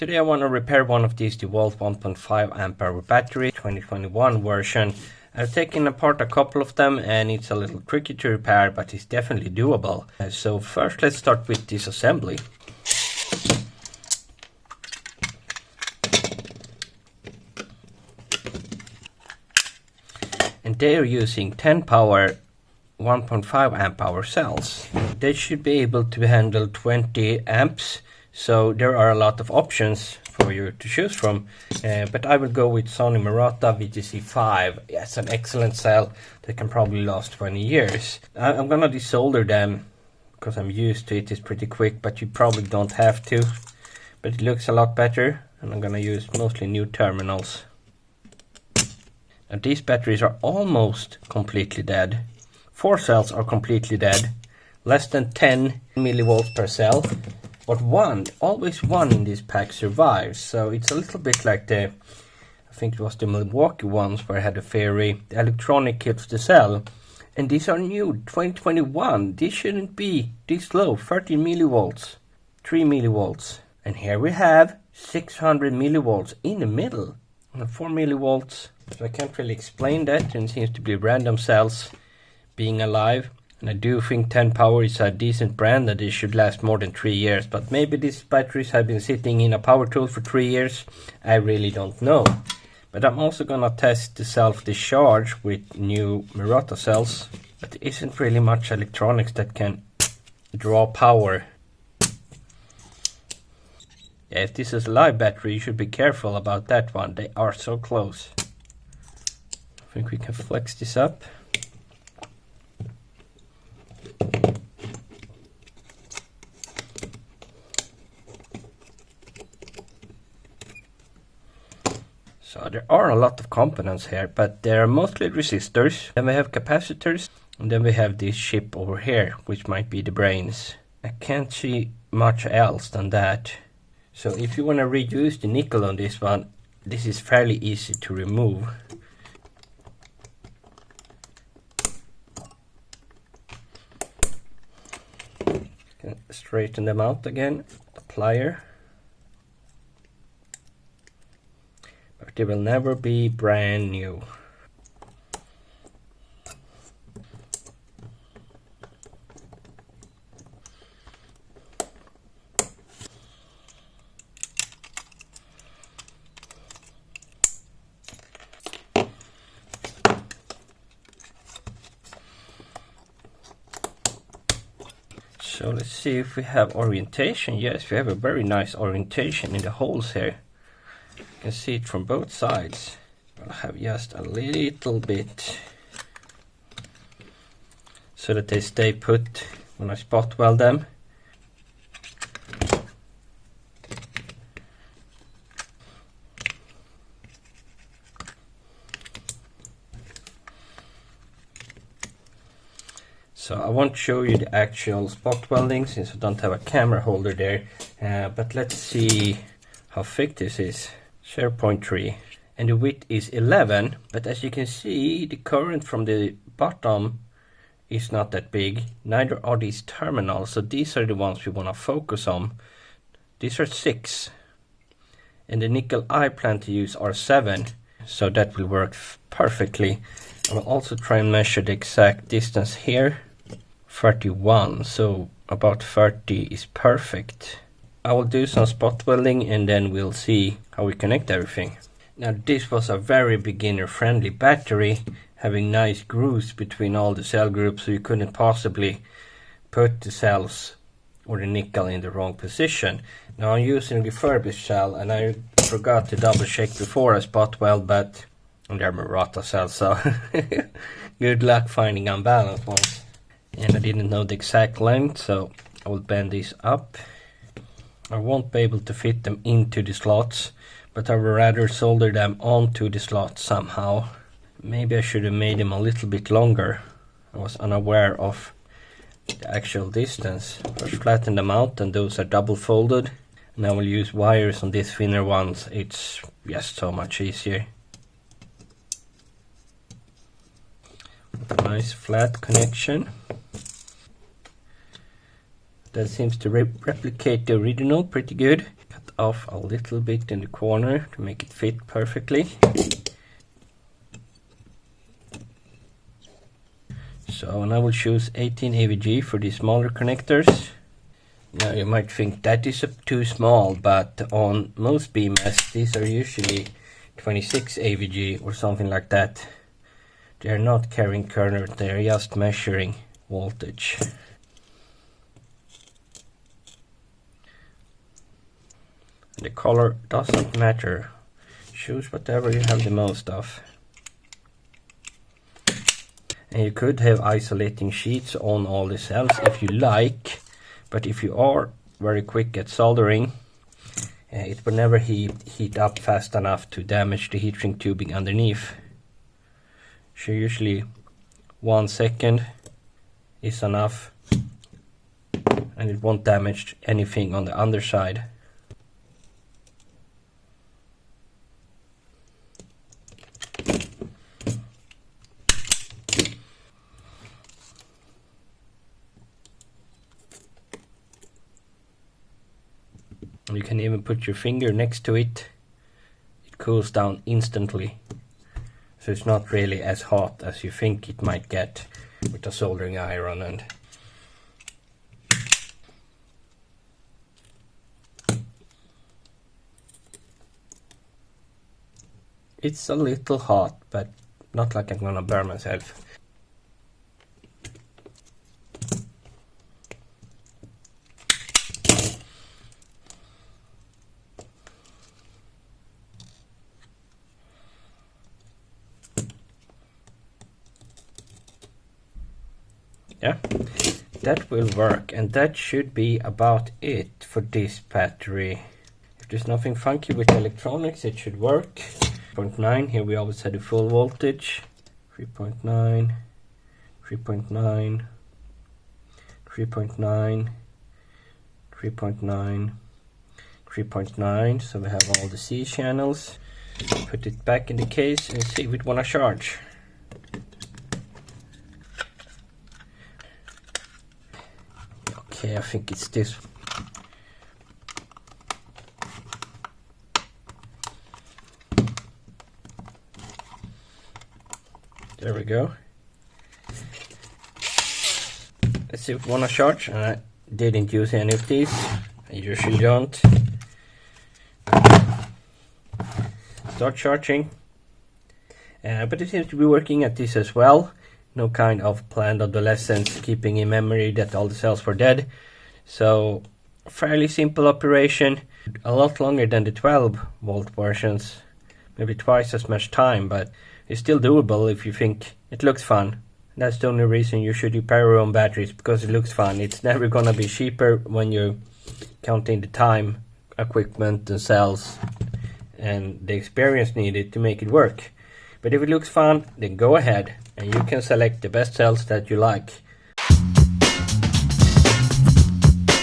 Today I want to repair one of these Dewalt 1.5 amp hour battery 2021 version. I've taken apart a couple of them and it's a little tricky to repair, but it's definitely doable. So first let's start with disassembly. And they are using 10 power 1.5 amp hour cells. They should be able to handle 20 amps. So there are a lot of options for you to choose from, but I will go with Sony Murata VGC5. It's an excellent cell that can probably last 20 years. I'm gonna desolder them because I'm used to it. It's pretty quick, but you probably don't have to. But it looks a lot better, and I'm gonna use mostly new terminals. Now these batteries are almost completely dead. 4 cells are completely dead, less than 10 millivolts per cell. But always one in this pack survives, so it's a little bit like I think it was the Milwaukee ones where I had a theory, the electronic kills the cell. And these are new, 2021, these shouldn't be this low, 13 millivolts, 3 millivolts. And here we have 600 millivolts in the middle, and 4 millivolts. So I can't really explain that, and it seems to be random cells being alive. And I do think 10 power is a decent brand that it should last more than 3 years. But maybe these batteries have been sitting in a power tool for 3 years. I really don't know. But I'm also gonna test the self-discharge with new Murata cells. But there isn't really much electronics that can draw power. Yeah, if this is a live battery, you should be careful about that one. They are so close. I think we can flex this up. So there are a lot of components here, but they are mostly resistors. Then we have capacitors, and then we have this chip over here, which might be the brains. I can't see much else than that. So if you want to reuse the nickel on this one, this is fairly easy to remove. Straighten them out again, the plier. But they will never be brand new. So let's see if we have orientation. Yes, we have a very nice orientation in the holes here. You can see it from both sides. I'll have just a little bit so that they stay put when I spot weld them. So I won't show you the actual spot welding since I don't have a camera holder there, but let's see how thick this is. 0.3, and the width is 11, but as you can see the current from the bottom is not that big, neither are these terminals, so these are the ones we want to focus on. These are 6, and the nickel I plan to use are 7, so that will work perfectly. I will also try and measure the exact distance here. 31, so about 30 is perfect. I will do some spot welding and then we'll see how we connect everything. Now this was a very beginner friendly battery, having nice grooves between all the cell groups, so you couldn't possibly put the cells or the nickel in the wrong position. Now I'm using a refurbished cell, and I forgot to double check before I spot weld, but they're Murata cells, so good luck finding unbalanced ones. And I didn't know the exact length, so I will bend these up. I won't be able to fit them into the slots, but I would rather solder them onto the slots somehow. Maybe I should have made them a little bit longer. I was unaware of the actual distance. First flatten them out, and those are double folded. And I will use wires on these thinner ones. It's just so much easier. Nice flat connection. That seems to replicate the original pretty good. Cut off a little bit in the corner to make it fit perfectly. So, and I will choose 18 AVG for these smaller connectors. Now you might think that is too small, but on most BMS these are usually 26 AVG or something like that. They are not carrying current, they are just measuring voltage. The color doesn't matter. Choose whatever you have the most of. And you could have isolating sheets on all the cells if you like, but if you are very quick at soldering, it will never heat up fast enough to damage the heat shrink tubing underneath. So usually 1 second is enough, and it won't damage anything on the underside. You can even put your finger next to it. It cools down instantly. So it's not really as hot as you think it might get with a soldering iron. And it's a little hot, but not like I'm gonna burn myself. Yeah, that will work, and that should be about it for this battery. If there's nothing funky with electronics, it should work. 3.9, here we always had the full voltage. 3.9, 3.9, 3.9, 3.9, 3.9, so we have all the C channels. Put it back in the case and see if it wanna charge. Okay, I think it's this. There we go. Let's see if we want to charge. And I didn't use any of these. I usually don't. Start charging. But it seems to be working at this as well. No kind of planned obsolescence, keeping in memory that all the cells were dead. So, fairly simple operation. A lot longer than the 12 volt versions. Maybe twice as much time, but it's still doable if you think it looks fun. That's the only reason you should repair your own batteries, because it looks fun. It's never gonna be cheaper when you're counting the time, equipment, and cells, and the experience needed to make it work. But if it looks fun, then go ahead and you can select the best cells that you like.